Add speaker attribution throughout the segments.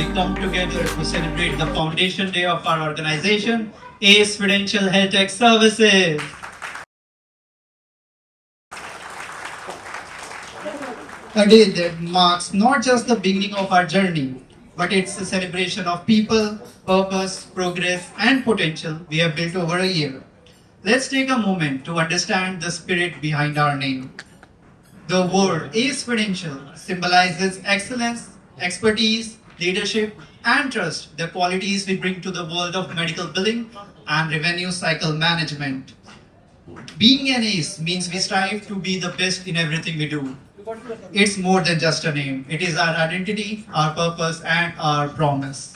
Speaker 1: we come together to celebrate the foundation day of our organization, ACE Prudential Health Tech Services. A day that marks not just the beginning of our journey, but it's a celebration of people, purpose, progress, and potential we have built over a year. Let's take a moment to understand the spirit behind our name. The word ACE Prudential symbolizes excellence, expertise, leadership, and trust, the qualities we bring to the world of medical billing and revenue cycle management. Being an ACE means we strive to be the best in everything we do. It's more than just a name, it is our identity, our purpose, and our promise.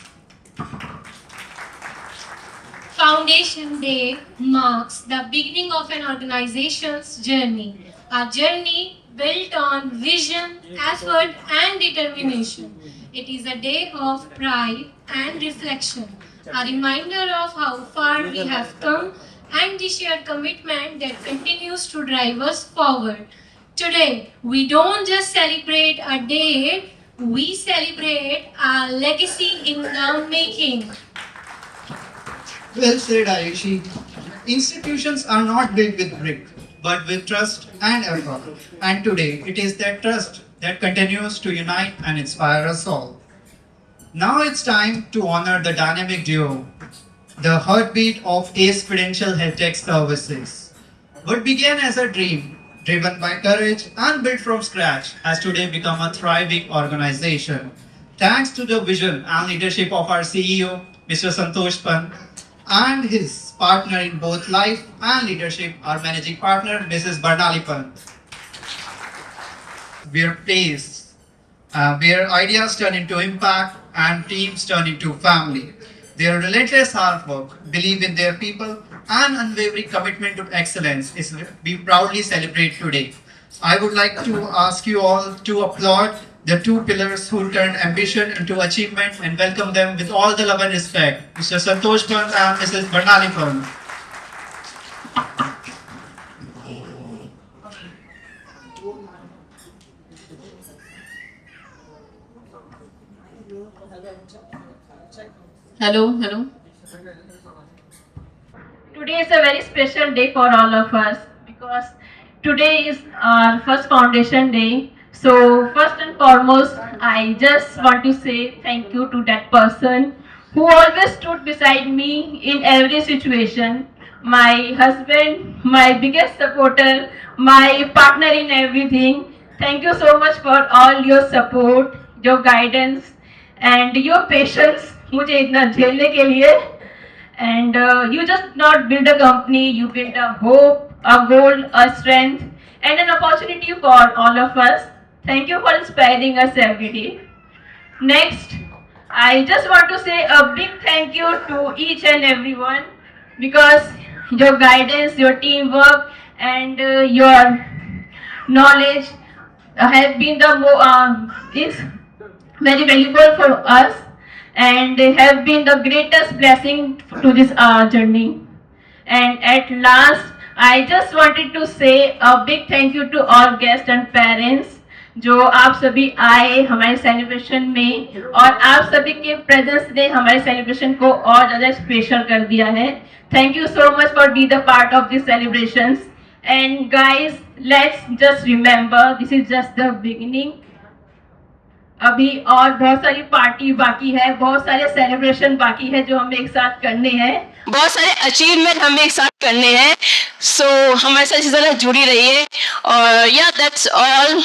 Speaker 2: Foundation Day marks the beginning of an organization's journey. A journey built on vision, effort, and determination. It is a day of pride and reflection, a reminder of how far we have come and the shared commitment that continues to drive us forward. Today, we don't just celebrate a day, we celebrate a legacy in the making.
Speaker 1: Well said, Ayushi. Institutions are not built with brick, but with trust and effort. And today, it is that trust that continues to unite and inspire us all. Now it's time to honor the dynamic duo, the heartbeat of ACE Prudential Health Tech Services. What began as a dream, driven by courage and built from scratch, has today become a thriving organization. Thanks to the vision and leadership of our CEO, Mr. Santosh Pant, and his partner in both life and leadership, our managing partner, Mrs. Barnali Pant. Where ideas turn into impact and teams turn into family. Their relentless hard work, belief in their people, and unwavering commitment to excellence is we proudly celebrate today. I would like to ask you all to applaud the two pillars who turned ambition into achievement and welcome them with all the love and respect, Mr. Santosh Pant and Mrs. Barnali Pant.
Speaker 3: Hello. Today is a very special day for all of us because today is our first foundation day. So first and foremost, I just want to say thank you to that person who always stood beside me in every situation. My husband, my biggest supporter, my partner in everything. Thank you so much for all your support, your guidance, and your patience मुझे इतना झेलने के लिए. And you just not build a company, you build a hope, a goal, a strength, and an opportunity for all of us. Thank you for inspiring us every day. Next, I just want to say a big thank you to each and everyone because your guidance, your teamwork, and your knowledge have been is very valuable for us and have been the greatest blessing to this journey. And at last, I just wanted to say a big thank you to all guests and parents जो आप सभी आए हमारे celebration में और आप सभी के प्रेजेंस ने हमारे सेलिब्रेशन को और ज़्यादा स्पेशल कर दिया है. Thank you so much for being the part of these celebrations. And guys, let's just remember this is just the beginning. अभी और बहुत सारी पार्टी बाकी है, बहुत सारे सेलिब्रेशन बाकी है जो हमें एक साथ करने हैं, बहुत सारे अचीवमेंट हमें एक साथ करने हैं. सो हमारे साथ इसी तरह जुड़ी रहिए और या दैट्स ऑल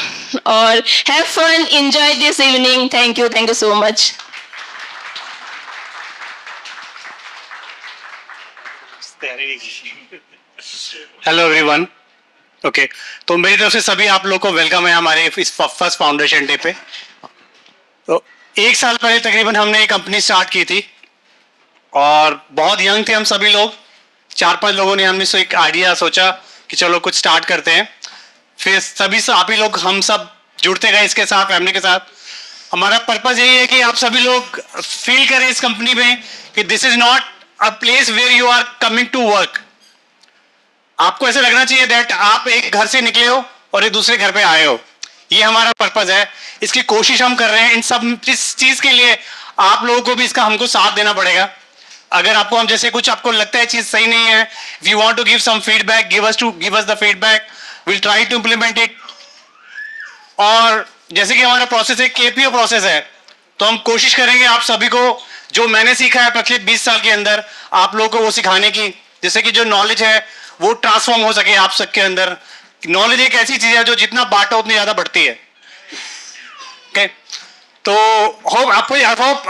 Speaker 3: और have fun, enjoy this evening. Thank you so much.
Speaker 4: Hello everyone. Okay, तो मेरी तरफ से सभी आप लोग को वेलकम है हमारे इस फर्स्ट फाउंडेशन डे पे. तो एक साल पहले तकरीबन हमने एक कंपनी स्टार्ट की थी और बहुत यंग थे हम सभी लोग. 4-5 लोगों ने हमने एक आइडिया सोचा कि चलो कुछ स्टार्ट करते हैं. फिर सभी आप ही लोग हम सब जुड़ते गए इसके साथ, फैमिली के साथ. हमारा पर्पज यही है कि आप सभी लोग फील करें इस कंपनी में कि this is not a place where you are coming to work. आपको ऐसे लगना चाहिए दैट आप एक घर से निकले हो और एक दूसरे घर पे आए हो. ये हमारा पर्पज है. इसकी कोशिश हम कर रहे हैं. इन सब इस चीज के लिए आप लोगों को भी इसका हमको साथ देना पड़ेगा। अगर आपको हम जैसे कुछ आपको लगता है चीज सही नहीं है, we want to give some feedback, give us the feedback, will try to implement it. और जैसे कि हमारा प्रोसेस है, केपीओ प्रोसेस है, तो हम कोशिश करेंगे आप सभी को जो मैंने सीखा है पिछले 20 साल के अंदर आप लोगों को वो सिखाने की, जिससे कि जो नॉलेज है वो ट्रांसफॉर्म हो सके आप सबके अंदर। नॉलेज एक ऐसी चीज है जो जितना बांटो उतनी ज्यादा बढ़ती है। ओके, तो होप आपको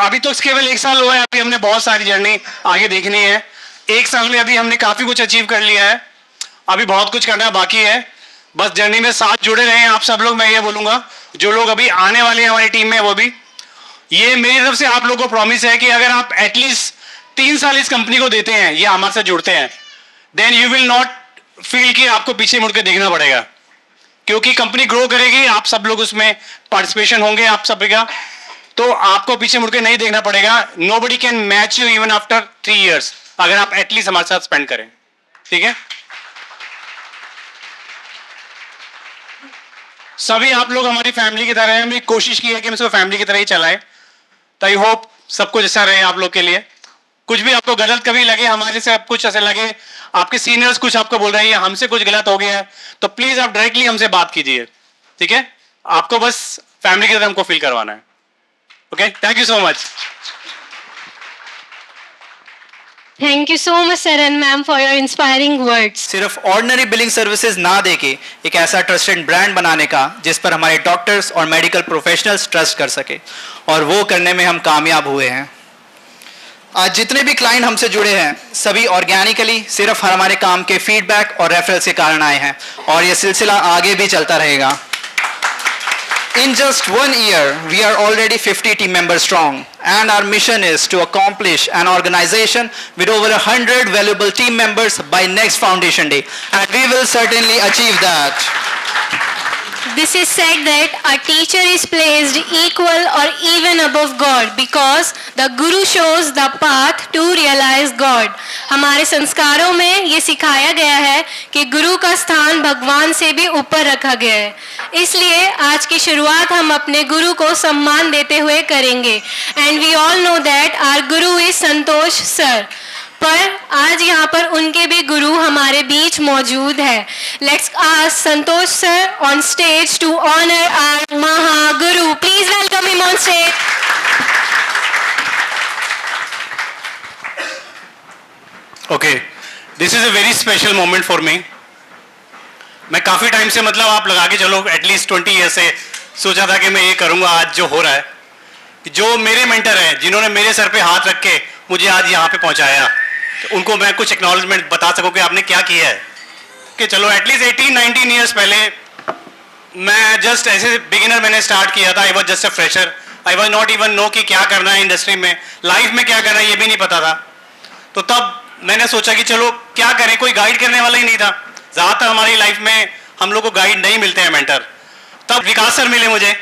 Speaker 4: अभी तो केवल 1 साल हुआ है, अभी हमने बहुत सारी जर्नी आगे देखनी है। 1 साल में अभी हमने काफी कुछ अचीव कर लिया है, अभी बहुत कुछ करना बाकी है। बस जर्नी में साथ जुड़े रहें आप सब लोग। मैं ये बोलूंगा जो लोग अभी आने वाले हैं हमारी टीम में, वो भी ये मेरी तरफ से आप लोगों को प्रॉमिस है कि अगर आप एटलीस्ट 3 साल इस कंपनी को देते हैं, ये हमारे साथ जुड़ते हैं, then you will not feel कि आपको पीछे मुड़ के देखना पड़ेगा, क्योंकि कंपनी ग्रो करेगी, आप सब लोग उसमें पार्टिसिपेशन होंगे आप सब का, तो आपको पीछे मुड़ के नहीं देखना पड़ेगा। Nobody can match you even after 3 years अगर आप एटलीस्ट हमारे साथ स्पेंड करें। ठीक है, सभी आप लोग हमारी फैमिली की तरह हैं, हमने कोशिश की है कि हम इसको फैमिली की तरह ही चलाएं। तो आई होप सब कुछ अच्छा रहे आप लोग के लिए। कुछ भी आपको गलत कभी लगे, हमारे से कुछ ऐसे लगे, आपके सीनियर्स कुछ आपको बोल रहे हैं हमसे कुछ गलत हो गया है, तो प्लीज आप डायरेक्टली हमसे बात कीजिए। ठीक है, आपको बस फैमिली की तरह हमको फील करवाना है। Okay, thank you so much.
Speaker 2: Thank you so much, sir and ma'am, for your inspiring words.
Speaker 5: सिर्फ ऑर्डिनरी बिलिंग सर्विसेज ना देके एक ऐसा ट्रस्टेड ब्रांड बनाने का जिस पर हमारे डॉक्टर्स और मेडिकल प्रोफेशनल्स ट्रस्ट कर सके, और वो करने में हम कामयाब हुए हैं। आज जितने भी क्लाइंट हमसे जुड़े हैं सभी ऑर्गेनिकली सिर्फ हमारे काम के फीडबैक और रेफरल्स के कारण आए हैं, और ये सिलसिला आगे भी चलता रहेगा। In just 1 year, we are already 50 team members strong, and our mission is to accomplish an organization with over 100 valuable team members by next Foundation Day, and we will certainly achieve that.
Speaker 2: This is said that a teacher is placed equal or even above God because the Guru shows the path to realize God. हमारे संस्कारों में ये सिखाया गया है कि गुरु का स्थान भगवान से भी ऊपर रखा गया है, इसलिए आज की शुरुआत हम अपने गुरु को सम्मान देते हुए करेंगे। And we all know that our guru is Santosh sir, पर आज यहाँ पर उनके भी गुरु हमारे बीच मौजूद है। Let's ask Santosh sir on stage to honour our Mahaguru. Please welcome him on stage.
Speaker 4: Okay, this is a very special moment for me. मैं काफी टाइम से, मतलब आप लगा के चलो एटलीस्ट 20 ईयर से सोचा था कि मैं ये करूंगा। आज जो हो रहा है, जो मेरे मेंटर हैं जिन्होंने मेरे सर पे हाथ रख के मुझे आज यहाँ पे पहुंचाया, तो उनको मैं कुछ एक्नॉलेजमेंट बता सकूं कि आपने क्या किया है। कि चलो एटलीस्ट 18-19 ईयर्स पहले मैं जस्ट ऐसे बिगिनर मैंने स्टार्ट किया था। I was just a fresher, I was not even know कि क्या करना है इंडस्ट्री में, लाइफ में क्या करना है ये भी नहीं पता था। तो तब मैंने सोचा कि चलो क्या करें, कोई गाइड करने वाला ही नहीं था। ज़्यादातर हमारी लाइफ में हम लोग को गाइड नहीं मिलते हैं, मेंटर। तब विकास सर मिले मुझे,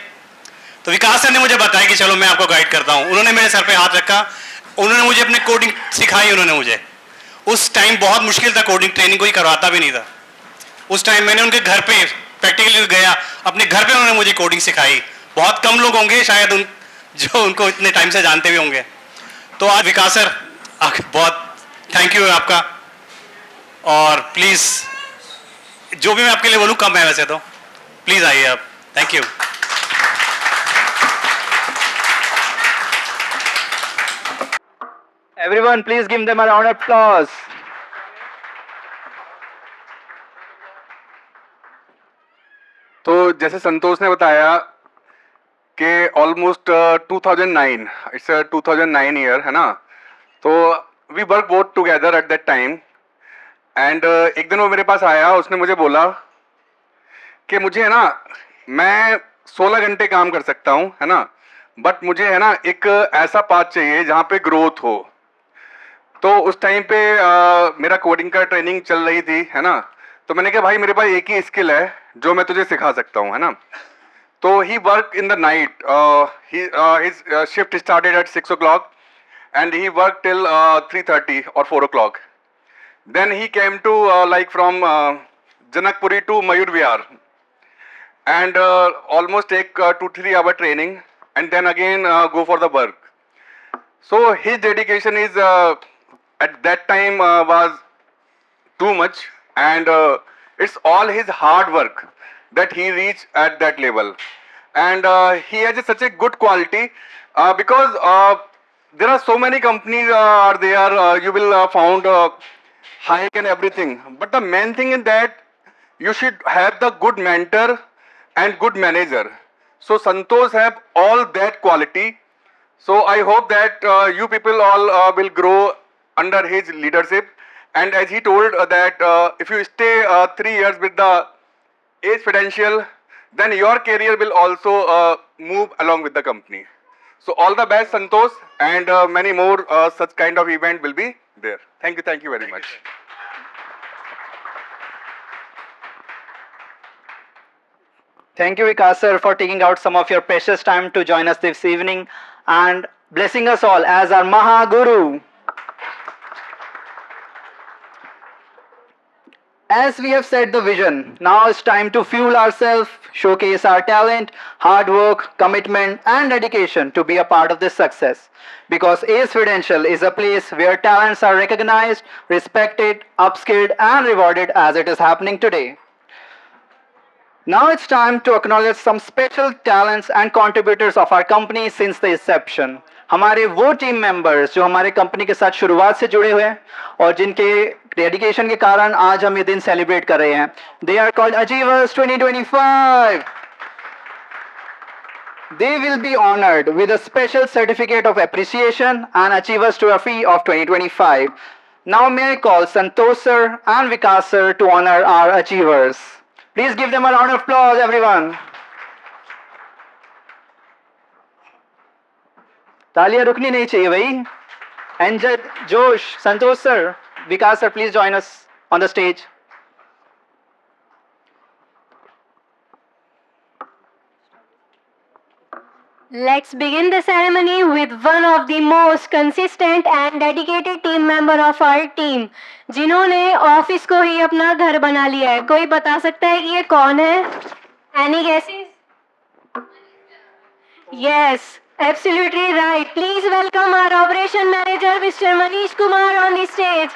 Speaker 4: तो विकास सर ने मुझे बताया कि चलो मैं आपको गाइड करता हूँ। उन्होंने मेरे सर पे हाथ रखा, उन्होंने मुझे अपनी कोडिंग सिखाई। उन्होंने मुझे उस टाइम बहुत मुश्किल था, कोडिंग ट्रेनिंग कोई करवाता भी नहीं था उस टाइम। मैंने उनके घर पे प्रैक्टिकली गया, अपने घर पे उन्होंने मुझे कोडिंग सिखाई। बहुत कम लोग होंगे शायद जो उनको इतने टाइम से जानते भी होंगे। तो आज विकास सर बहुत थैंक यू है आपका, और प्लीज जो भी मैं आपके लिए बोलूँ कम है वैसे तो, प्लीज आइए आप। Thank you.
Speaker 5: Everyone, please give them a round of applause.
Speaker 6: तो जैसे संतोष ने बताया कि ऑलमोस्ट 2009, इट्स 2009 ईयर है ना, तो we work both together at that time. And एक दिन वो मेरे पास आया, उसने मुझे बोला कि मुझे है ना, मैं 16 घंटे काम कर सकता हूँ है ना, बट मुझे है ना एक ऐसा पाथ चाहिए जहाँ पे ग्रोथ हो। तो उस टाइम पे मेरा कोडिंग का ट्रेनिंग चल रही थी है ना, तो मैंने कहा भाई मेरे पास एक ही स्किल है जो मैं तुझे सिखा सकता हूँ है ना। तो he work in the night, his shift started at 6 o'clock and he worked till 3:30 or 4 o'clock. Then he came to like from Janakpuri to Mayur Vihar, and almost take 2-3 hour training, and then again go for the work. So his dedication is at that time was too much, and it's all his hard work that he reached at that level. And he has such a good quality because there are so many companies are there. You will found hike and everything, but the main thing is that you should have the good mentor and good manager. So Santosh have all that quality. So I hope that you people all will grow under his leadership. And as he told that if you stay 3 years with the Ace Financial, then your career will also move along with the company. So all the best, Santosh, and many more such kind of event will be there. Thank you very much.
Speaker 5: Thank you, Vikas sir, for taking out some of your precious time to join us this evening and blessing us all as our Mahaguru. As we have set the vision, now it's time to fuel ourselves, showcase our talent, hard work, commitment, and dedication to be a part of this success. Because Ace Financial is a place where talents are recognized, respected, upskilled, and rewarded as it is happening today. Now it's time to acknowledge some special talents and contributors of our company since the inception. हमारे वो team members जो हमारे company के साथ शुरुआत से जुड़े हुए हैं और जिनके डेडिकेशन के कारण आज हम ये दिन सेलिब्रेट कर रहे हैं. They are called Achievers 2025. They will be honored with a special certificate of appreciation and Achievers Trophy of 2025. Now may I call Santosh sir and Vikas sir to honor our achievers. Please give them a round of applause, everyone. तालियां रुकनी नहीं चाहिए भाई. Enjoy, Josh, Santosh sir, Vikas sir, please join us on the stage.
Speaker 7: Let's begin the ceremony with one of the most consistent and dedicated team member of our team, जिन्होंने office को ही अपना घर बना लिया है. कोई बता सकता है कि ये कौन है? Any guesses? Yes, absolutely right. Please welcome our operation manager, Mr. Manish Kumar, on the stage.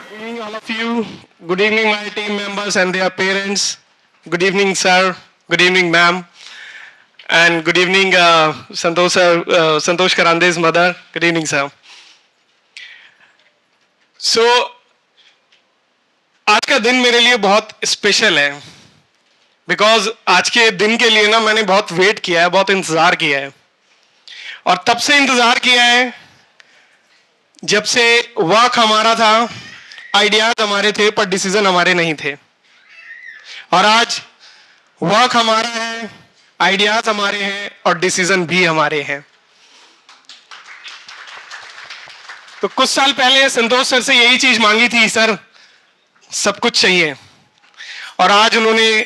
Speaker 8: Good evening, all of you. Good evening, my team members and their parents. Good evening, sir. Good evening, ma'am. And good evening, Santosh sir, Santosh Karande's mother. Good evening, sir. So, आज का दिन मेरे लिए बहुत special है because आज के दिन के लिए ना मैंने बहुत वेट किया है, बहुत इंतजार किया है और तब से इंतजार किया है जब से वर्क हमारा था, आइडियाज हमारे थे पर डिसीजन हमारे नहीं थे. और आज वर्क हमारा है, आइडियाज हमारे हैं और डिसीजन भी हमारे हैं. तो कुछ साल पहले संतोष सर से यही चीज मांगी थी, सर सब कुछ चाहिए, और आज उन्होंने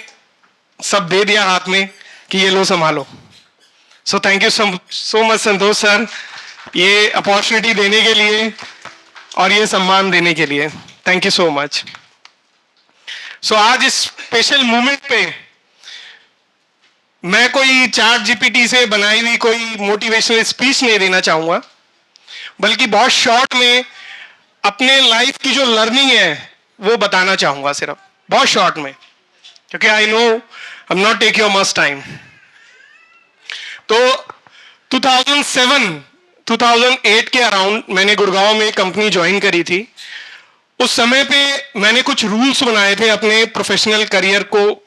Speaker 8: सब दे दिया हाथ में कि ये लो संभालो. So thank you so much Santosh sir, ये अपॉर्चुनिटी देने के लिए और ये सम्मान देने के लिए. Thank you so much. So आज इस स्पेशल मोमेंट पे मैं कोई चैट जीपीटी से बनाई हुई कोई मोटिवेशनल स्पीच नहीं देना चाहूंगा, बल्कि बहुत शॉर्ट में अपने लाइफ की जो लर्निंग है वो बताना चाहूंगा, सिर्फ बहुत शॉर्ट में, क्योंकि I know I am not take your much time. तो 2007-2008 के अराउंड मैंने गुड़गांव में कंपनी ज्वाइन करी थी. उस समय पे मैंने कुछ रूल्स बनाए थे अपने प्रोफेशनल करियर को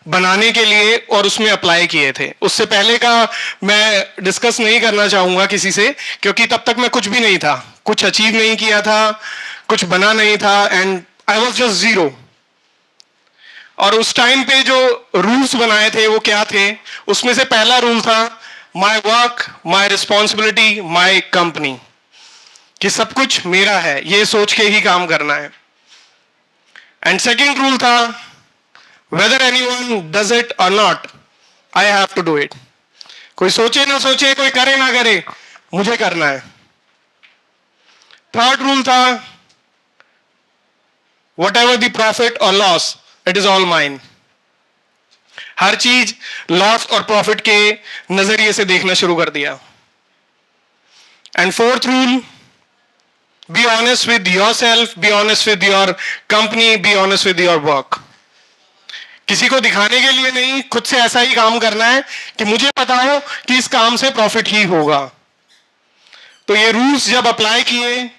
Speaker 8: बनाने के लिए और उसमें अप्लाई किए थे. उससे पहले का मैं डिस्कस नहीं करना चाहूंगा किसी से, क्योंकि तब तक मैं कुछ भी नहीं था, कुछ अचीव नहीं किया था, कुछ बना नहीं था, and I was just zero. और उस टाइम पे जो रूल्स बनाए थे वो क्या थे, उसमें से पहला रूल था my work, my responsibility, my company, कि सब कुछ मेरा है, ये सोच के ही काम करना है. एंड सेकेंड रूल था whether anyone does it or not, I have to do it. कोई सोचे ना सोचे, कोई करे ना करे, मुझे करना है। थर्ड रूल था whatever the profit or loss, it is all mine. हर चीज लॉस और प्रॉफिट के नजरिए से देखना शुरू कर दिया। And fourth rule, be honest with your self, be honest with your company, be honest with your work. किसी को दिखाने के लिए नहीं, खुद से ऐसा ही काम करना है कि मुझे पता हो कि इस काम से प्रॉफिट ही होगा। तो ये रूल्स जब अप्लाई किए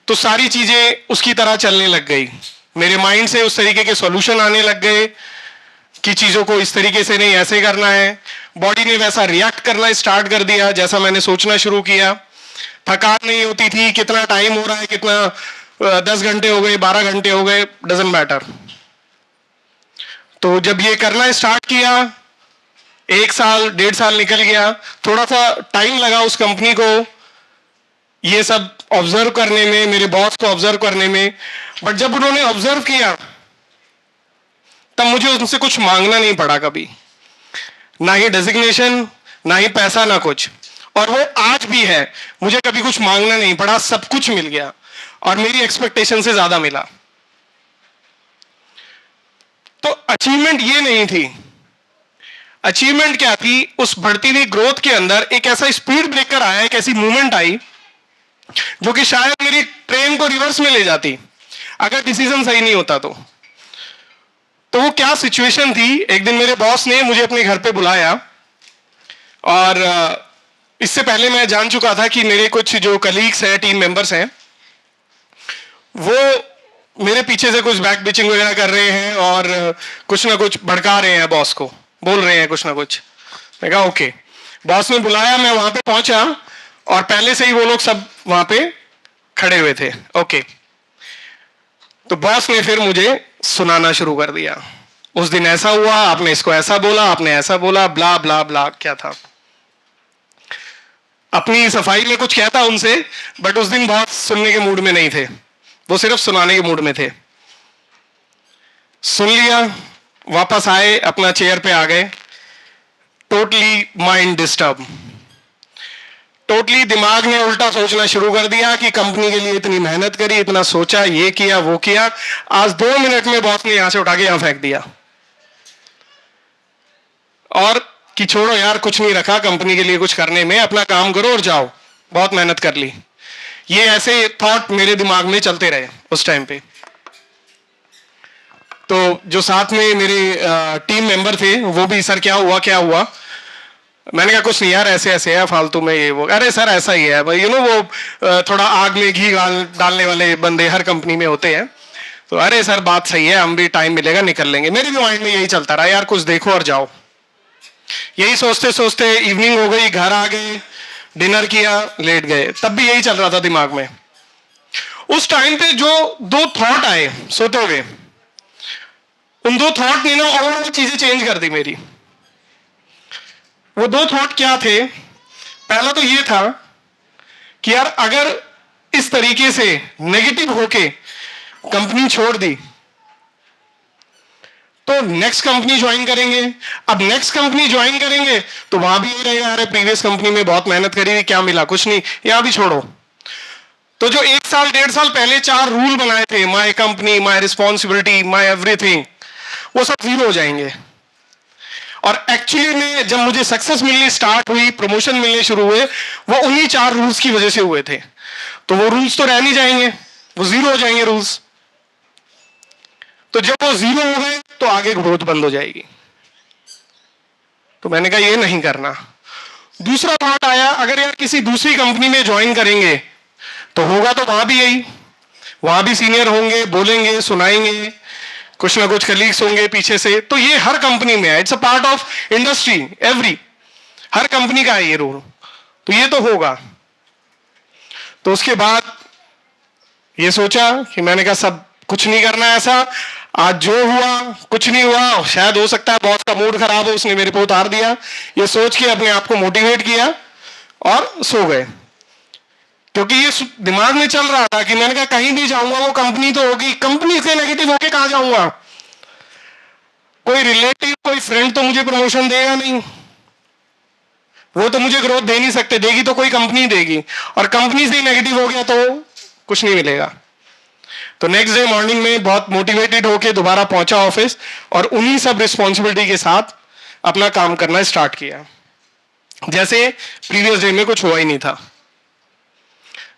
Speaker 8: तो सारी चीजें उसकी तरह चलने लग गई। मेरे माइंड से उस तरीके के सॉल्यूशन आने लग गए कि चीजों को इस तरीके से नहीं ऐसे करना है। बॉडी ने वैसा रिएक्ट करना स्टार्ट कर दिया जैसा मैंने सोचना शुरू किया। थकान नहीं होती थी, कितना टाइम हो रहा है, कितना 10 घंटे हो गए, 12 घंटे हो गए, डजंट मैटर। तो जब ये करना स्टार्ट किया, 1 साल 1.5 साल निकल गया। थोड़ा सा टाइम लगा उस कंपनी को ये सब ऑब्जर्व करने में, मेरे बॉस को ऑब्जर्व करने में। बट जब उन्होंने ऑब्जर्व किया तब मुझे उनसे कुछ मांगना नहीं पड़ा कभी, ना ही डेजिग्नेशन, ना ही पैसा, ना कुछ। और वो आज भी है, मुझे कभी कुछ मांगना नहीं पड़ा, सब कुछ मिल गया और मेरी एक्सपेक्टेशन से ज्यादा मिला। तो अचीवमेंट ये नहीं थी। अचीवमेंट क्या थी? उस बढ़ती हुई ग्रोथ के अंदर एक ऐसा स्पीड ब्रेकर आया, एक ऐसी मूवमेंट आई जो कि शायद मेरी ट्रेन को रिवर्स में ले जाती अगर डिसीजन सही नहीं होता तो। वो क्या सिचुएशन थी, एक दिन मेरे बॉस ने मुझे अपने घर पे बुलाया और इससे पहले मैं जान चुका था कि मेरे कुछ जो कलीग्स हैं, टीम मेंबर्स हैं, वो मेरे पीछे से कुछ बैक बिचिंग वगैरह कर रहे हैं और कुछ ना कुछ भड़का रहे हैं, बॉस को बोल रहे हैं कुछ ना कुछ। मैं कहा ओके। बॉस ने बुलाया, मैं वहां पे पहुंचा और पहले से ही वो लोग सब वहां पे खड़े हुए थे। ओके। तो बॉस ने फिर मुझे सुनाना शुरू कर दिया, उस दिन ऐसा हुआ, आपने इसको ऐसा बोला, आपने ऐसा बोला, ब्ला ब्ला ब्ला। क्या था, अपनी सफाई में कुछ कहता उनसे, बट उस दिन बहुत सुनने के मूड में नहीं थे, वो सिर्फ सुनाने के मूड में थे। सुन लिया, वापस आए, अपना चेयर पे आ गए। टोटली माइंड डिस्टर्ब, टोटली दिमाग ने उल्टा सोचना शुरू कर दिया कि कंपनी के लिए इतनी मेहनत करी, इतना सोचा, ये किया वो किया, आज 2 मिनट में बॉस ने यहां से उठा के यहां फेंक दिया और कि छोड़ो यार, कुछ नहीं रखा कंपनी के लिए कुछ करने में, अपना काम करो और जाओ, बहुत मेहनत कर ली। ये ऐसे थॉट मेरे दिमाग में चलते रहे उस टाइम पे। तो जो साथ में मेरे टीम मेंबर थे वो भी, सर क्या हुआ क्या हुआ? मैंने कहा कुछ नहीं यार, ऐसे ऐसे है फालतू में ये वो। अरे सर ऐसा ही है, यू नो वो थोड़ा आग में घी डालने वाले बंदे हर कंपनी में होते हैं। तो अरे सर बात सही है, हम भी टाइम मिलेगा निकल लेंगे। मेरे भी माइंड में यही चलता रहा, यार कुछ देखो और जाओ। यही सोचते सोचते इवनिंग हो गई, घर आ गए, डिनर किया, लेट गए, तब भी यही चल रहा था दिमाग में। उस टाइम पे जो 2 थॉट आए सोते हुए, उन 2 थॉट ने ना और चीजें चेंज कर दी मेरी। वो 2 थॉट क्या थे? पहला तो ये था कि यार अगर इस तरीके से नेगेटिव होके कंपनी छोड़ दी तो नेक्स्ट कंपनी ज्वाइन करेंगे। अब नेक्स्ट कंपनी ज्वाइन करेंगे तो वहां भी ये रहेगा, अरे प्रीवियस कंपनी में बहुत मेहनत करी थी, क्या मिला? कुछ नहीं, यहां भी छोड़ो। तो जो 1 साल 1.5 साल पहले 4 रूल बनाए थे, my company, my responsibility, my everything, वो सब जीरो हो जाएंगे। और एक्चुअली में जब मुझे सक्सेस मिलनी स्टार्ट हुई, प्रमोशन मिलने शुरू हुए, वो उन्हीं 4 रूल्स की वजह से हुए थे। तो वो रूल्स तो रह नहीं जाएंगे, वो जीरो हो जाएंगे रूल्स। तो जब वो जीरो हो गए तो आगे ग्रोथ बंद हो जाएगी। तो मैंने कहा ये नहीं करना। दूसरा थॉट आया, अगर यार किसी दूसरी कंपनी में ज्वाइन करेंगे तो होगा तो वहां भी यही, वहां भी सीनियर होंगे, बोलेंगे, सुनाएंगे, कुछ ना कुछ कलीग्स होंगे पीछे से। तो ये हर कंपनी में है, it's a part of industry, every, her company का है ये रूल। तो ये तो होगा। तो उसके बाद ये सोचा कि मैंने कहा सब कुछ नहीं करना ऐसा, आज जो हुआ कुछ नहीं हुआ, शायद हो सकता है बॉस का मूड खराब हो, उसने मेरे पे उतार दिया, ये सोच के अपने आप को मोटिवेट किया और सो गए। क्योंकि ये दिमाग में चल रहा था कि मैंने कहा कहीं भी जाऊंगा वो कंपनी तो होगी, कंपनी से नेगेटिव होके कहां जाऊंगा? कोई रिलेटिव, कोई फ्रेंड तो मुझे प्रमोशन देगा नहीं। वो तो मुझे ग्रोथ दे नहीं सकते, देगी तो कोई कंपनी देगी, और कंपनी से ही नेगेटिव हो गया तो कुछ नहीं मिलेगा। तो नेक्स्ट डे मॉर्निंग में बहुत मोटिवेटेड होके दोबारा पहुंचा ऑफिस और उन्हीं सब रिस्पॉन्सिबिलिटी के साथ अपना काम करना स्टार्ट किया, जैसे प्रीवियस डे में कुछ हुआ ही नहीं था।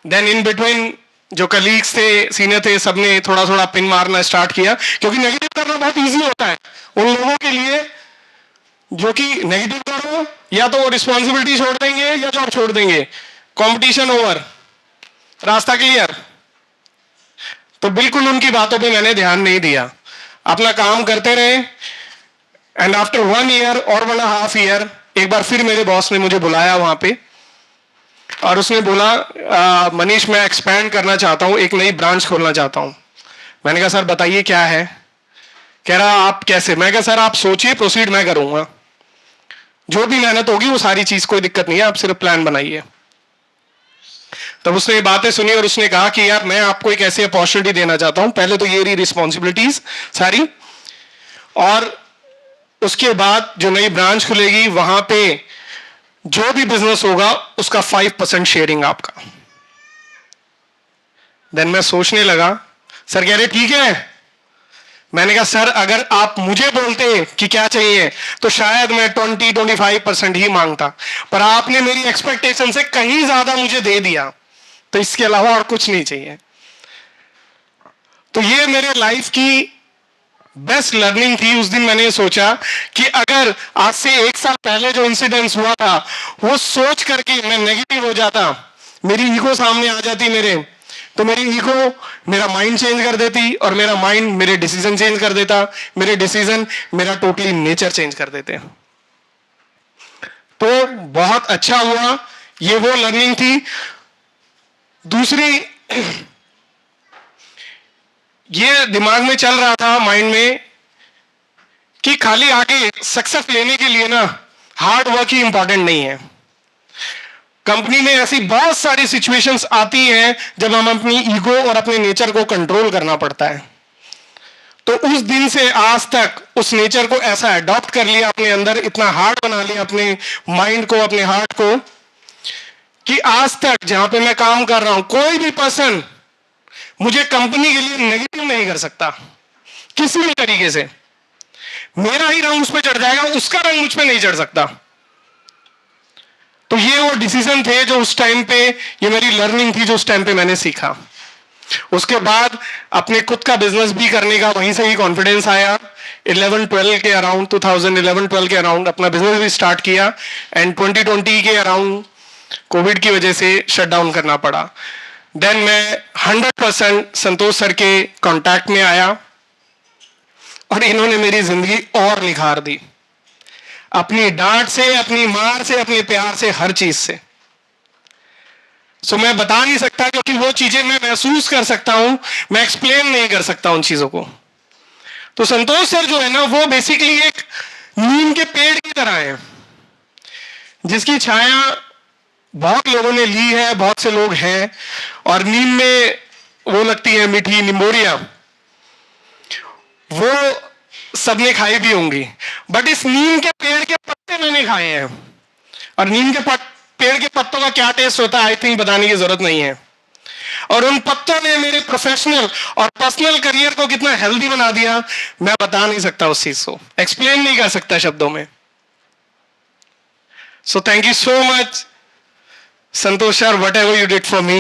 Speaker 8: देन इन बिटवीन जो कलीग्स थे, सीनियर थे, सबने थोड़ा थोड़ा पिन मारना स्टार्ट किया, क्योंकि नेगेटिव करना बहुत इजी होता है उन लोगों के लिए जो कि नेगेटिव करो या तो रिस्पॉन्सिबिलिटी छोड़ देंगे या जॉब छोड़ देंगे, कंपटीशन ओवर, रास्ता क्लियर। तो बिल्कुल उनकी बातों पे मैंने ध्यान नहीं दिया, अपना काम करते रहे। एंड आफ्टर 1 ईयर और 1.5 ईयर एक बार फिर मेरे बॉस ने मुझे बुलाया वहां पे और उसने बोला मनीष मैं एक्सपैंड करना चाहता हूं, एक नई ब्रांच खोलना चाहता हूं। मैंने कहा सर बताइए क्या है। कह रहा आप कैसे। मैं कहा सर आप सोचिए, प्रोसीड मैं करूंगा, जो भी मेहनत होगी वो सारी चीज, कोई दिक्कत नहीं है, आप सिर्फ प्लान बनाइए। तब उसने ये बातें सुनी और उसने कहा कि यार मैं आपको एक ऐसी अपॉर्चुनिटी देना चाहता हूं, पहले तो ये रही रिस्पॉन्सिबिलिटीज सारी, और उसके बाद जो नई ब्रांच खुलेगी वहां पे जो भी बिजनेस होगा उसका 5% शेयरिंग आपका। देन मैं सोचने लगा, सर कह रहे ठीक है। मैंने कहा सर अगर आप मुझे बोलते कि क्या चाहिए तो शायद मैं 20-25% ही मांगता, पर आपने मेरी एक्सपेक्टेशन से कहीं ज्यादा मुझे दे दिया, तो इसके अलावा और कुछ नहीं चाहिए। तो ये मेरे लाइफ की बेस्ट लर्निंग थी। उस दिन मैंने सोचा कि अगर आज से 1 साल पहले जो इंसिडेंस हुआ था वो सोच करके मैं नेगेटिव हो जाता, मेरी ईगो सामने आ जाती मेरे, तो मेरी ईगो मेरा माइंड चेंज कर देती और मेरा माइंड मेरे डिसीजन चेंज कर देता, मेरे डिसीजन मेरा टोटली नेचर चेंज कर देते। तो बहुत अच्छा हुआ, ये वो लर्निंग थी। दूसरी, ये दिमाग में चल रहा था माइंड में कि खाली आगे सक्सेस लेने के लिए ना हार्ड वर्क ही इंपॉर्टेंट नहीं है। कंपनी में ऐसी बहुत सारी सिचुएशंस आती हैं जब हम अपनी ईगो और अपने नेचर को कंट्रोल करना पड़ता है। तो उस दिन से आज तक उस नेचर को ऐसा अडॉप्ट कर लिया अपने अंदर, इतना हार्ड बना लिया अपने माइंड को, अपने हार्ट को, कि आज तक जहां पे मैं काम कर रहा हूं कोई भी पर्सन मुझे कंपनी के लिए नेगेटिव नहीं कर सकता किसी भी तरीके से। मेरा ही रंग उस पर चढ़ जाएगा, उसका रंग मुझ पर नहीं चढ़ सकता। तो ये वो डिसीजन थे जो उस टाइम पे, ये मेरी लर्निंग थी जो उस टाइम पे मैंने सीखा। उसके बाद अपने खुद का बिजनेस भी करने का वहीं से ही कॉन्फिडेंस आया। 11-12 के अराउंड, 2011-12 के अराउंड अपना बिजनेस भी स्टार्ट किया। एंड 2020 के अराउंड कोविड की वजह से शट डाउन करना पड़ा। देन मैं 100% संतोष सर के कांटेक्ट में आया और इन्होंने मेरी जिंदगी और निखार दी, अपनी डांट से, अपनी मार से, अपने प्यार से, हर चीज से। सो मैं बता नहीं सकता, क्योंकि वो चीजें मैं महसूस कर सकता हूं, मैं एक्सप्लेन नहीं कर सकता उन चीजों को। तो संतोष सर जो है ना, वो बेसिकली एक नीम के पेड़ की तरह है जिसकी छाया बहुत लोगों ने ली है, बहुत से लोग हैं, और नीम में वो लगती है मीठी निम्बोरिया, वो सबने खाई भी होंगी। बट इस नीम के पेड़ के पत्ते मैंने खाए हैं, और नीम के पेड़ के पत्तों का क्या टेस्ट होता है आई थिंक बताने की जरूरत नहीं है। और उन पत्तों ने मेरे प्रोफेशनल और पर्सनल करियर को कितना हेल्दी बना दिया, मैं बता नहीं सकता, उस चीज को एक्सप्लेन नहीं कर सकता शब्दों में। सो thank you so much Santosh sir, what ever you did for me.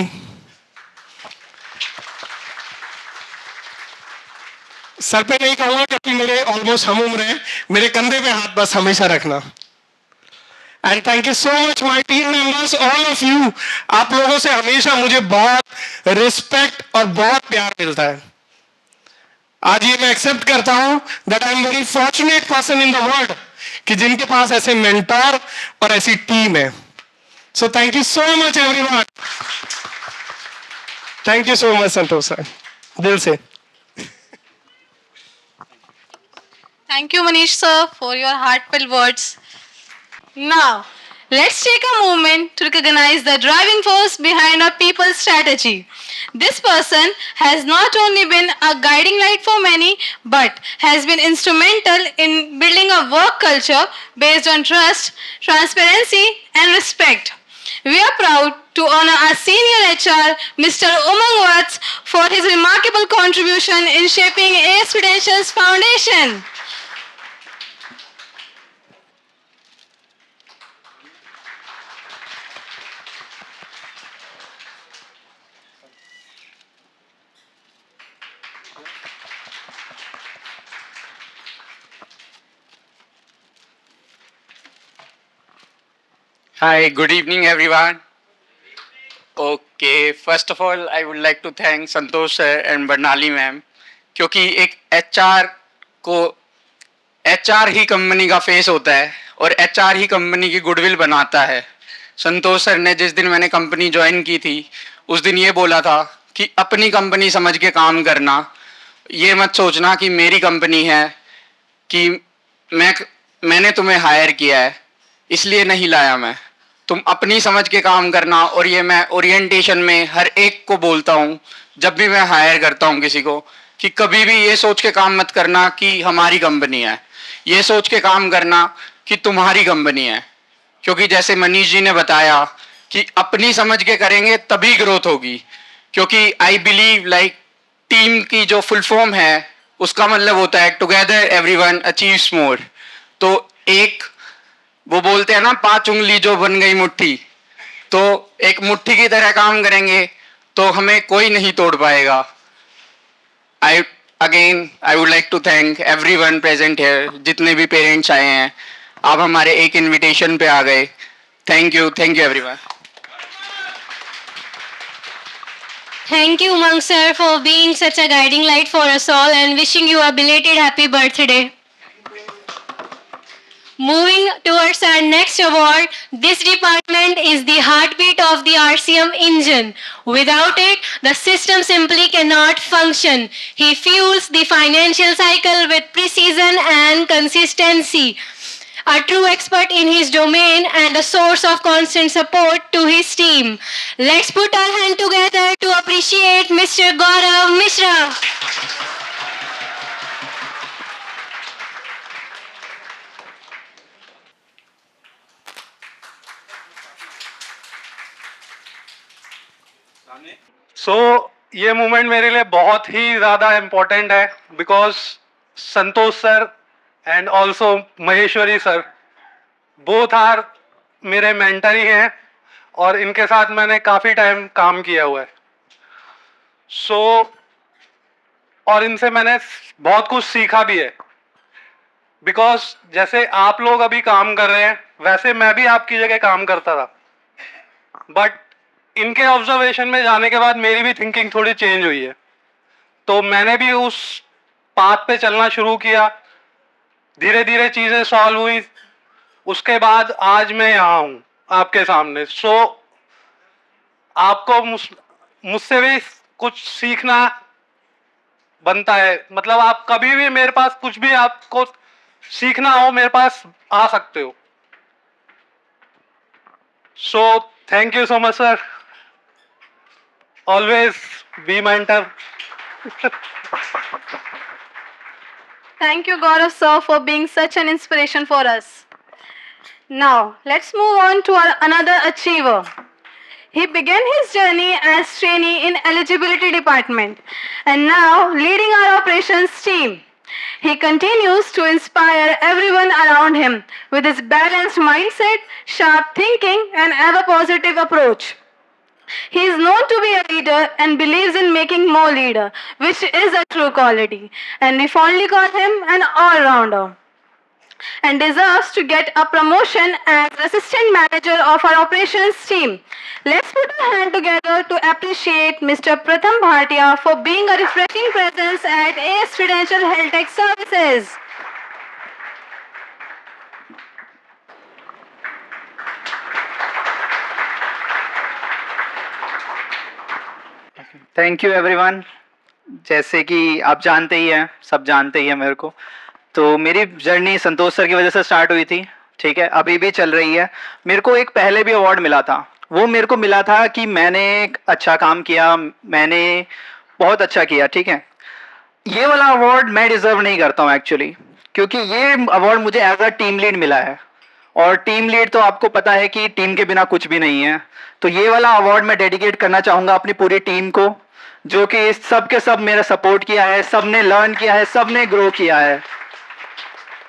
Speaker 8: Sir पे नहीं कहूंगा क्योंकि मेरे ऑलमोस्ट हम उम्र है, मेरे कंधे पे हाथ बस हमेशा रखना। And thank you so much my team members, all of you. आप लोगों से हमेशा मुझे बहुत रिस्पेक्ट और बहुत प्यार मिलता है। आज ये मैं एक्सेप्ट करता हूं that I am very fortunate person in the world कि जिनके पास ऐसे मेंटर और ऐसी टीम है। सो thank you so much everyone. Thank you so much Santosh sir, दिल से।
Speaker 9: Thank you, Manish sir, for your heartfelt words. Now, Let's take a moment to recognize the driving force behind our people's strategy. This person has not only been a guiding light for many, but has been instrumental in building a work culture based on trust, transparency, and respect. We are proud to honor our senior HR, Mr. Umang Watts, for his remarkable contribution in shaping AS Credentials Foundation.
Speaker 10: Hi, good evening, everyone. Okay, first of all, I would like to thank Santosh sir and Barnali ma'am, क्योंकि एक HR ही company का face होता है और HR ही company की goodwill बनाता है. संतोष sir ने जिस दिन मैंने कंपनी ज्वाइन की थी, उस दिन ये बोला था कि अपनी कंपनी समझ के काम करना, ये मत सोचना कि मेरी कंपनी है, कि मैंने तुम्हें हायर किया है इसलिए नहीं लाया मैं. तुम अपनी समझ के काम करना. और ये मैं ओरिएंटेशन में हर एक को बोलता हूँ जब भी मैं हायर करता हूँ किसी को, कि कभी भी ये सोच के काम मत करना कि हमारी कंपनी है, ये सोच के काम करना कि तुम्हारी कंपनी है. क्योंकि जैसे मनीष जी ने बताया कि अपनी समझ के करेंगे तभी ग्रोथ होगी. क्योंकि आई बिलीव लाइक टीम की जो फुल फॉर्म है उसका मतलब होता है टुगेदर एवरीवन अचीव्स मोर. तो एक वो बोलते हैं ना 5 उंगली जो बन गई मुट्ठी, तो एक मुट्ठी की तरह काम करेंगे तो हमें कोई नहीं तोड़ पाएगा. I would like to thank everyone present here. जितने भी पेरेंट्स आए हैं, आप हमारे एक इनविटेशन पे आ गए. Thank you everyone.
Speaker 7: Thank you, Umang sir, for being such a guiding light for us all and wishing you a belated happy birthday. Moving towards our next award, this department is the heartbeat of the RCM engine. Without it, the system simply cannot function. He fuels the financial cycle with precision and consistency. A true expert in his domain and a source of constant support to his team. Let's put our hand together to appreciate Mr. Gaurav Mishra.
Speaker 6: ये moment मेरे लिए बहुत ही ज़्यादा important है, because Santosh sir and also Maheshwari sir both are मेरे mentor ही हैं और इनके साथ मैंने काफ़ी टाइम काम किया हुआ है. और इनसे मैंने बहुत कुछ सीखा भी है, बिकॉज जैसे आप लोग अभी काम कर रहे हैं वैसे मैं भी आपकी जगह काम करता था, बट इनके ऑब्जर्वेशन में जाने के बाद मेरी भी थिंकिंग थोड़ी चेंज हुई है. तो मैंने भी उस पाथ पे चलना शुरू किया, धीरे धीरे चीज़ें सॉल्व हुई, उसके बाद आज मैं यहाँ हूँ आपके सामने. आपको मुझसे भी कुछ सीखना बनता है. मतलब आप कभी भी मेरे पास कुछ भी आपको सीखना हो मेरे पास आ सकते हो. Thank you so much sir. Always be mentor.
Speaker 9: Thank you, Gaurav sir, for being such an inspiration for us. Now, let's move on to another achiever. He began his journey as trainee in eligibility department and now leading our operations team. He continues to inspire everyone around him with his balanced mindset, sharp thinking, and ever positive approach. He is known to be a leader and believes in making more leader, which is a true quality. And we fondly call him an all-rounder and deserves to get a promotion as assistant manager of our operations team. Let's put our hand together to appreciate Mr. Pratham Bhatia for being a refreshing presence at AS Credential Health Tech Services.
Speaker 5: Thank you everyone. जैसे कि आप जानते ही हैं, सब जानते ही हैं मेरे को, तो मेरी जर्नी संतोष सर की वजह से स्टार्ट हुई थी. ठीक है, अभी भी चल रही है। मेरे को एक पहले भी अवार्ड मिला था, वो मेरे को मिला था कि मैंने एक अच्छा काम किया, मैंने बहुत अच्छा किया, ठीक है। ये वाला अवार्ड मैं डिजर्व नहीं करता हूँ एक्चुअली, क्योंकि ये अवार्ड मुझे एज अ टीम लीड मिला है, और टीम लीड तो आपको पता है कि टीम के बिना कुछ भी नहीं है। तो ये वाला अवार्ड मैं डेडिकेट करना चाहूँगा अपनी पूरी टीम को, जो कि सब के सब मेरा सपोर्ट किया है, सब ने लर्न किया है, सब ने ग्रो किया है।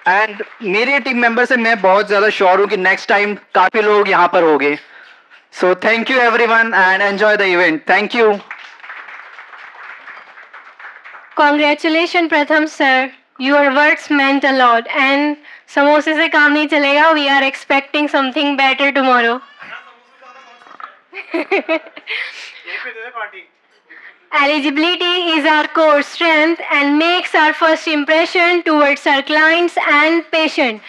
Speaker 5: एंड मेरे टीम मेंबर से मैं बहुत ज़्यादा श्योर हूँ कि नेक्स्ट टाइम काफ़ी लोग यहाँ पर होंगे। सो thank you everyone and enjoy the event. Thank you.
Speaker 7: Congratulations, Pratham sir. Your words meant a lot. And समोसे से काम नहीं चलेगा. We are expecting something better tomorrow. Eligibility is our core strength and makes our first impression towards our clients and patient.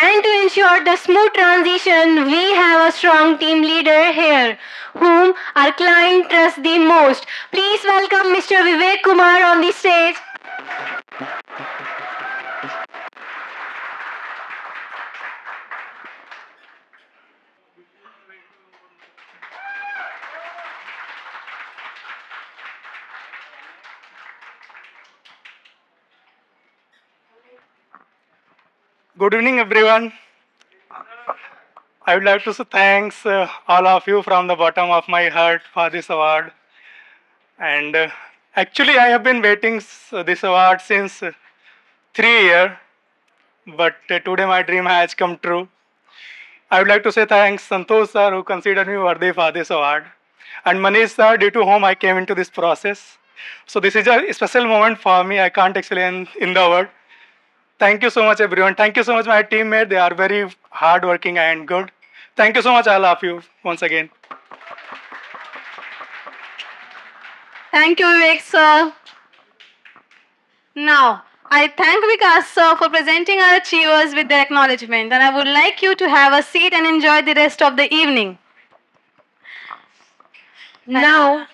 Speaker 7: And to ensure the smooth transition, we have a strong team leader here, whom our client trusts the most. Please welcome Mr. Vivek Kumar on the stage.
Speaker 4: Good evening, everyone. I would like to say thanks all of you from the bottom of my heart for this award. And actually, I have been waiting this award since 3 years, but today my dream has come true. I would like to say thanks Santosh sir who considered me worthy for this award, and Manish sir due to whom I came into this process. So this is a special moment for me. I can't explain in the word. Thank you so much, everyone. Thank you so much, my teammate. They are very hardworking and good. Thank you so much, all of you, once again.
Speaker 9: Thank you, Vivek sir. Now, I thank Vikas sir for presenting our achievers with their acknowledgement, and I would like you to have a seat and enjoy the rest of the evening.
Speaker 7: Now,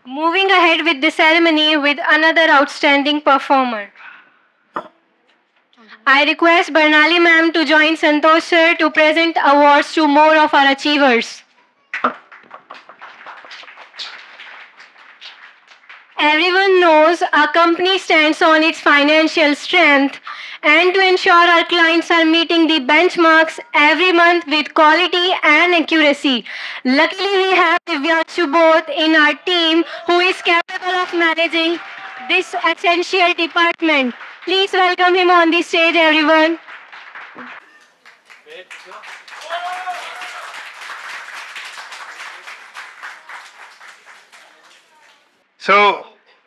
Speaker 7: moving ahead with the ceremony with another outstanding performer. I request Barnali ma'am to join Santosh sir to present awards to more of our achievers. Everyone knows our company stands on its financial strength, and to ensure our clients are meeting the benchmarks every month with quality and accuracy. Luckily, we have Divyanshu both in our team who is capable of managing this essential department. Please welcome him on the stage, everyone.
Speaker 10: So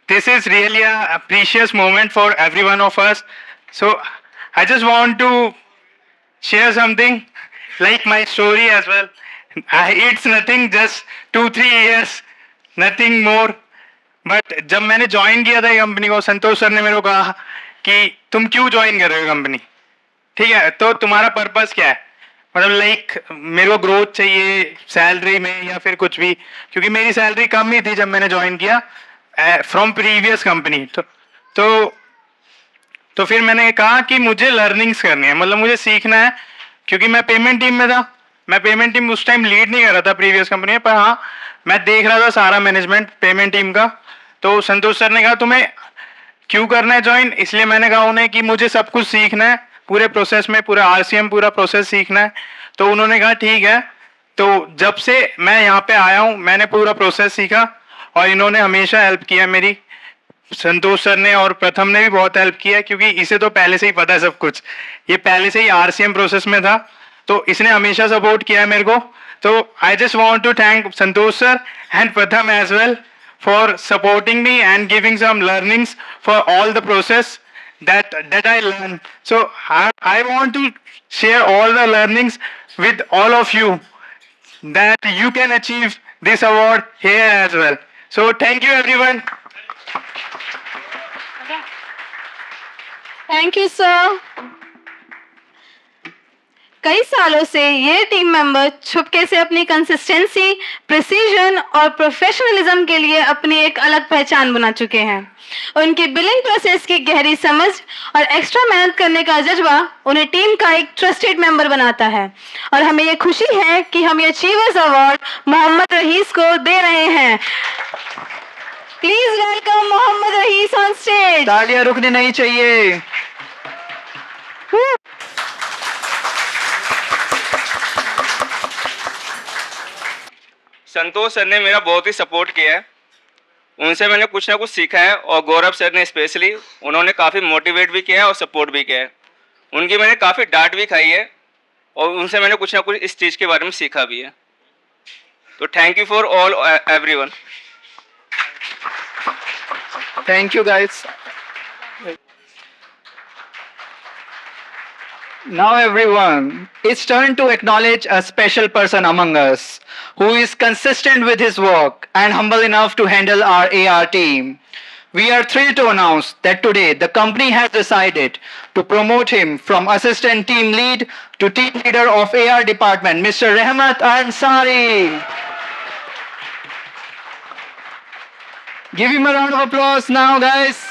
Speaker 10: this is really a precious moment for every one of us. So I just want to share something like my story as well. It's nothing, just 2-3 years, nothing more. But जब मैंने join किया था ये company को, संतोष sir ने मेरे को कहा कि तुम क्यों ज्वाइन कर रहे हो कंपनी, ठीक है, तो तुम्हारा पर्पस क्या है, मतलब लाइक मेरे को ग्रोथ चाहिए सैलरी में या फिर कुछ भी, क्योंकि मेरी सैलरी कम ही थी जब मैंने ज्वाइन किया फ्रॉम प्रीवियस कंपनी। तो फिर मैंने कहा कि मुझे लर्निंग्स करनी है, मतलब मुझे सीखना है, क्योंकि मैं पेमेंट टीम में था। मैं पेमेंट टीम उस टाइम लीड नहीं कर रहा था प्रीवियस कंपनी में, पर हाँ मैं देख रहा था सारा मैनेजमेंट पेमेंट टीम का। तो संतोष सर ने कहा तुम्हें क्यों करना है ज्वाइन, इसलिए मैंने कहा उन्हें कि मुझे सब कुछ सीखना है, पूरे प्रोसेस में पूरा आरसीएम पूरा प्रोसेस सीखना है। तो उन्होंने कहा ठीक है। तो जब से मैं यहाँ पे आया हूँ मैंने पूरा प्रोसेस सीखा, और इन्होंने हमेशा हेल्प किया मेरी, संतोष सर ने और प्रथम ने भी बहुत हेल्प किया, क्योंकि इसे तो पहले से ही पता है सब कुछ, ये पहले से ही आरसीएम प्रोसेस में था, तो इसने हमेशा सपोर्ट किया है मेरे को। तो I just want to thank Santosh sir and Pratham as well for supporting me and giving some learnings for all the process that I learned. So I want to share all the learnings with all of you that you can achieve this award here as well. So thank you everyone.
Speaker 9: Thank you, sir. कई सालों से ये team member छुपके से अपनी consistency, precision और professionalism के लिए अपनी एक अलग पहचान बना चुके हैं। उनकी बिलिंग प्रोसेस की गहरी समझ और एक्स्ट्रा मेहनत करने का जज्बा उन्हें टीम का एक ट्रस्टेड मेंबर बनाता है और हमें ये खुशी है कि हम ये अचीवर्स अवार्ड मोहम्मद रईस को दे रहे हैं। Please welcome Mohammad Raees on stage.
Speaker 5: तालियां रुकनी नहीं चाहिए।
Speaker 10: संतोष सर ने मेरा बहुत ही सपोर्ट किया है, उनसे मैंने कुछ ना कुछ सीखा है और गौरव सर ने स्पेशली उन्होंने काफ़ी मोटिवेट भी किया है और सपोर्ट भी किया है। उनकी मैंने काफ़ी डांट भी खाई है और उनसे मैंने कुछ ना कुछ इस चीज़ के बारे में सीखा भी है। तो thank you for all everyone.
Speaker 5: Thank you, guys. Now, everyone, it's turn to acknowledge a special person among us who is consistent with his work and humble enough to handle our AR team. We are thrilled to announce that today the company has decided to promote him from assistant team lead to team leader of AR department, Mr. Rahmat Ansari. Give him a round of applause now, guys.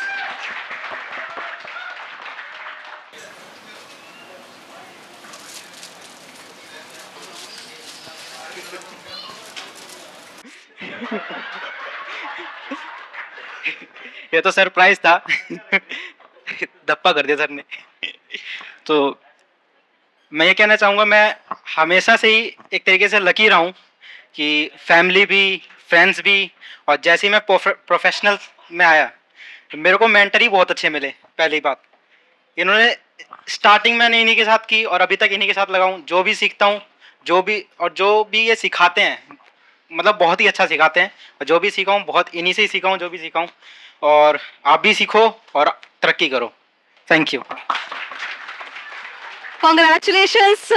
Speaker 11: ये तो surprise था। धप्पा कर दिया sir ने। तो मैं ये कहना चाहूँगा, मैं हमेशा से ही एक तरीके से लकी रहा हूँ कि फैमिली भी, फ्रेंड्स भी, और जैसे ही मैं प्रोफेशनल में आया तो मेरे को मेंटर ही बहुत अच्छे मिले। पहली बात, इन्होंने स्टार्टिंग मैंने इन्हीं के साथ की और अभी तक इन्हीं के साथ लगा हूँ। जो भी सीखता हूँ, जो भी ये सिखाते हैं, मतलब बहुत ही अच्छा सिखाते हैं। और जो भी सीखा हूँ बहुत इन्हीं से ही सीखा हूँ, जो भी सीखा हूँ। और आप भी सीखो और तरक्की करो। Thank you.
Speaker 9: कॉन्ग्रेचुलेशंस।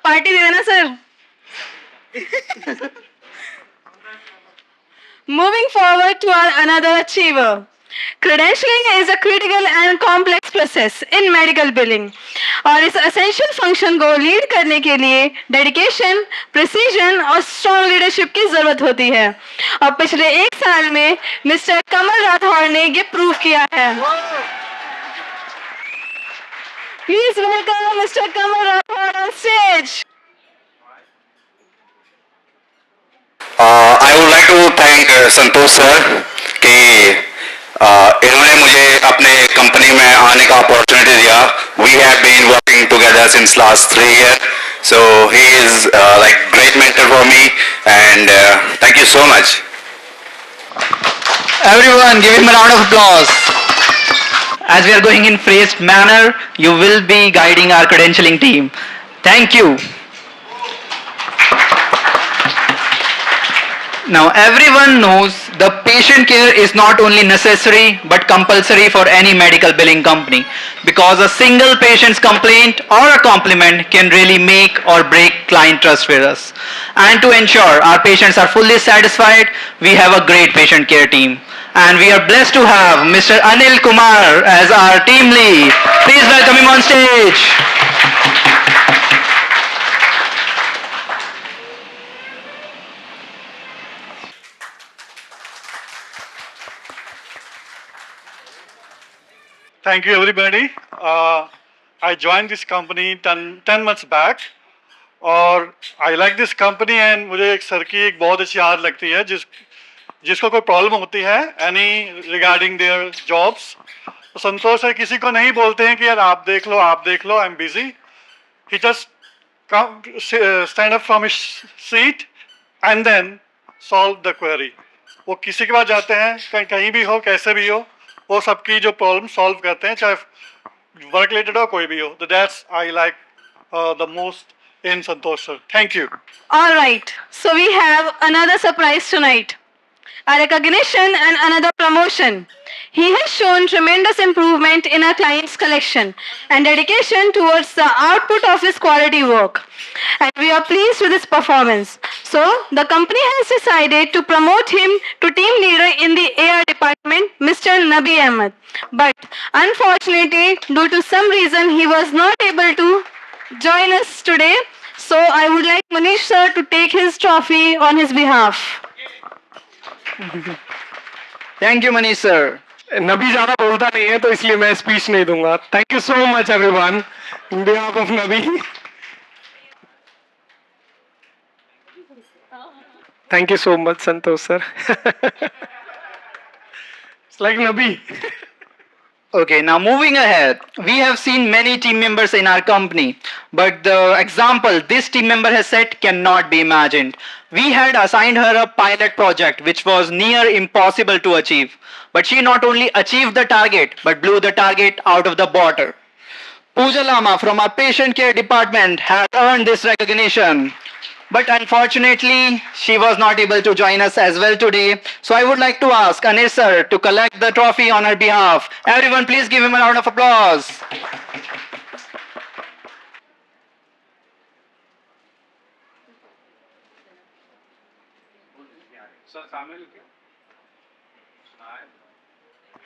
Speaker 9: पार्टी दे देना sir. Moving forward to our another achiever. Credentialing is a critical and complex process in medical billing. और इस essential function को lead करने के लिए dedication, precision और strong leadership की जरूरत होती है। और पिछले एक साल में मिस्टर कमल राठौर ने ये प्रूव किया है। Please welcome Mr. Kamal Rathod on stage.
Speaker 12: I would like to thank Santosh sir कि इन्होंने मुझे अपने कंपनी में आने का अपॉर्चुनिटी दिया। We have been working together since last 3 years, so he is like great mentor for me, and thank you so much.
Speaker 5: Everyone, give him a round of applause. As we are going in phased manner, you will be guiding our credentialing team. Thank you. Now, everyone knows the patient care is not only necessary but compulsory for any medical billing company, because a single patient's complaint or a compliment can really make or break client trust with us. And to ensure our patients are fully satisfied, we have a great patient care team. And we are blessed to have Mr. Anil Kumar as our team lead. Please welcome him on stage.
Speaker 13: Thank you, everybody. I joined this company 10 months back, और I like this company, and मुझे एक sir की एक बहुत अच्छी आदत लगती है, जिसको कोई प्रॉब्लम होती है any regarding their jobs, तो संतोष सर किसी को नहीं बोलते हैं कि यार आप देख लो, I'm busy. He just stand up from his seat and then solve the query. वो किसी के पास जाते हैं, कहीं भी हो, कैसे भी हो, वो सबकी जो प्रॉब्लम सॉल्व करते हैं, चाहे वर्क रिलेटेड हो, कोई भी हो। तो that's I like the most in Santosh sir. Thank you.
Speaker 9: All right, so we have another surprise tonight. A recognition and another promotion. He has shown tremendous improvement in our client's collection and dedication towards the output of his quality work. And we are pleased with his performance. So, the company has decided to promote him to team leader in the AR department, Mr. Nabi Ahmed. But unfortunately, due to some reason, he was not able to join us today. So I would like Manish sir to take his trophy on his behalf.
Speaker 5: Thank you, Manish sir.
Speaker 8: नबी ज्यादा बोलता नहीं है तो इसलिए मैं speech नहीं दूंगा. Thank you so much everyone in behalf of Nabi. Thank you so much Santosh sir. It's like Nabi.
Speaker 5: Okay, now moving ahead, we have seen many team members in our company, but the example this team member has set cannot be imagined. We had assigned her a pilot project which was near impossible to achieve, but she not only achieved the target, but blew the target out of the water. Pooja Lama from our patient care department has earned this recognition. But unfortunately, she was not able to join us as well today. So I would like to ask Anis sir to collect the trophy on her behalf. Everyone, please give him a round of applause.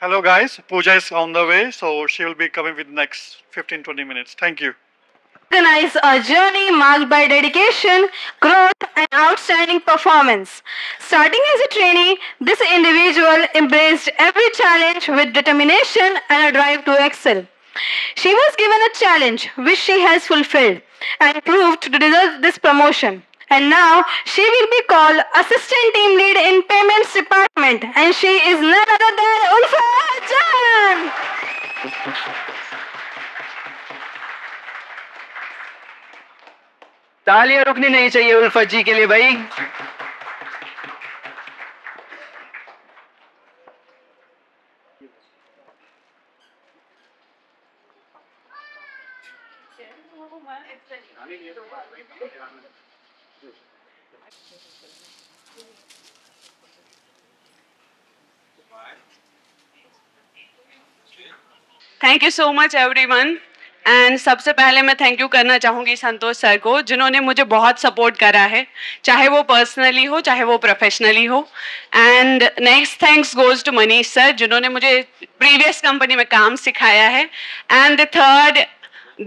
Speaker 13: Hello guys, Pooja is on the way, so she will be coming with next 15-20 minutes. Thank you.
Speaker 9: Organize a journey marked by dedication, growth, and outstanding performance. Starting as a trainee, this individual embraced every challenge with determination and a drive to excel. She was given a challenge which she has fulfilled and proved to deserve this promotion. And now she will be called Assistant Team Lead in Payments Department, and she is none other than Ulfa Jan.
Speaker 5: तालियां रुकनी नहीं चाहिए उल्फत जी के लिए भाई.
Speaker 14: Thank you so much everyone. And सबसे पहले मैं थैंक यू करना चाहूँगी संतोष सर को, जिन्होंने मुझे बहुत सपोर्ट करा है, चाहे वो पर्सनली हो चाहे वो प्रोफेशनली हो. And next thanks goes to Manish sir, जिन्होंने मुझे प्रीवियस कंपनी में काम सिखाया है. एंड द थर्ड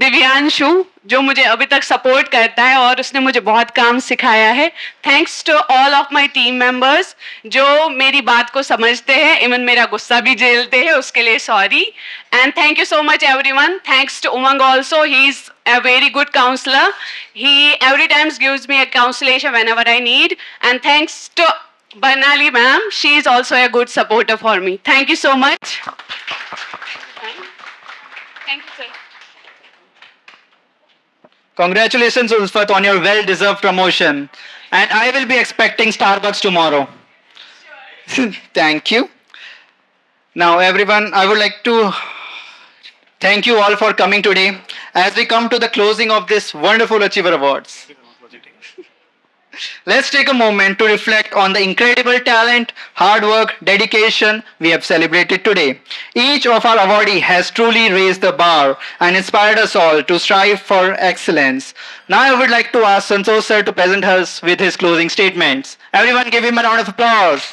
Speaker 14: दिव्यांशु, जो मुझे अभी तक सपोर्ट करता है और उसने मुझे बहुत काम सिखाया है. Thanks to all of my team members जो मेरी बात को समझते हैं, इवन मेरा गुस्सा भी झेलते हैं, उसके लिए sorry. And thank you so much everyone. Thanks to Umang also, he is a very good counselor. He every times gives me a consolation whenever I need. And thanks to Banali ma'am, she is also a good supporter for me. Thank you so much. Thank you sir.
Speaker 5: Congratulations, Ulfat, on your well-deserved promotion. And I will be expecting Starbucks tomorrow. Thank you. Now, everyone, I would like to thank you all for coming today as we come to the closing of this wonderful Achiever Awards. Let's take a moment to reflect on the incredible talent, hard work, dedication we have celebrated today. Each of our awardees has truly raised the bar and inspired us all to strive for excellence. Now I would like to ask Santosh sir to present us with his closing statements. Everyone give him a round of applause.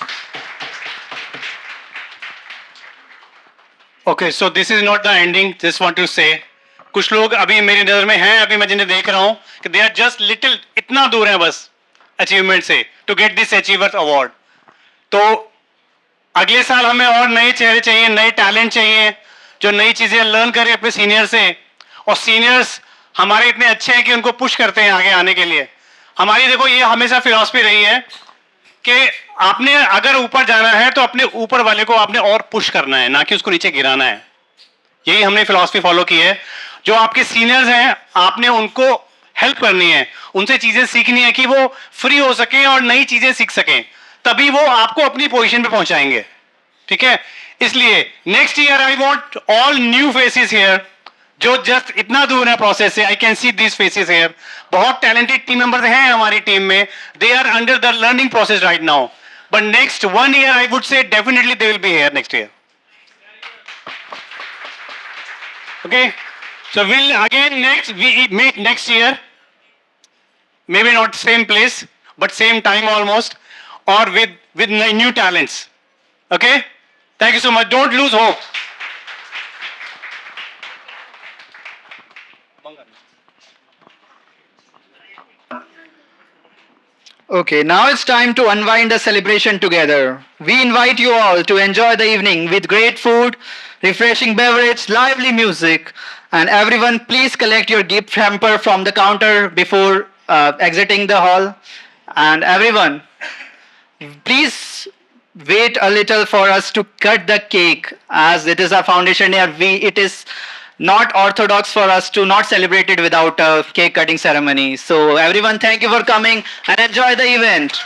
Speaker 4: Okay, so this is not the ending. Just want to say, कुछ लोग अभी मेरी नजर में हैं, अभी मैं जिन्हें देख रहा हूँ कि they are just little, इतना दूर हैं बस अचीवमेंट से to get this achiever award. तो अगले साल हमें और नए चेहरे चाहिए, नए टैलेंट चाहिए जो नई चीजें लर्न करें अपने सीनियर से. और सीनियर्स हमारे इतने अच्छे हैं कि उनको पुश करते हैं आगे आने के लिए. हमारी देखो ये हमेशा फिलॉसफी रही है कि आपने अगर ऊपर जाना है तो अपने ऊपर वाले को आपने और पुश करना है, ना कि उसको नीचे गिराना है. यही हमने फिलॉसफी फॉलो की है. जो आपके सीनियर्स हैं आपने उनको हेल्प करनी है, उनसे चीजें सीखनी है कि वो फ्री हो सके और नई चीजें सीख सकें, तभी वो आपको अपनी पोजीशन पे पहुंचाएंगे. ठीक है, इसलिए next year I want all new faces here जो जस्ट इतना दूर है प्रोसेस से. I can see this faces here. बहुत टैलेंटेड टीम मेंबर्स हैं हमारी टीम में. They are under the learning process right now, but next 1 year I would say definitely they will be here next year. Okay, so we'll again we meet next year. Maybe not same place, but same time almost, or with new talents. Okay? Thank you so much. Don't lose hope.
Speaker 5: Okay, now it's time to unwind the celebration together. We invite you all to enjoy the evening with great food, refreshing beverage, lively music, and everyone please collect your gift hamper from the counter before exiting the hall. And everyone, please wait a little for us to cut the cake, as it is our foundation year. It is not orthodox for us to not celebrate it without a cake cutting ceremony. So everyone, thank you for coming and enjoy the event.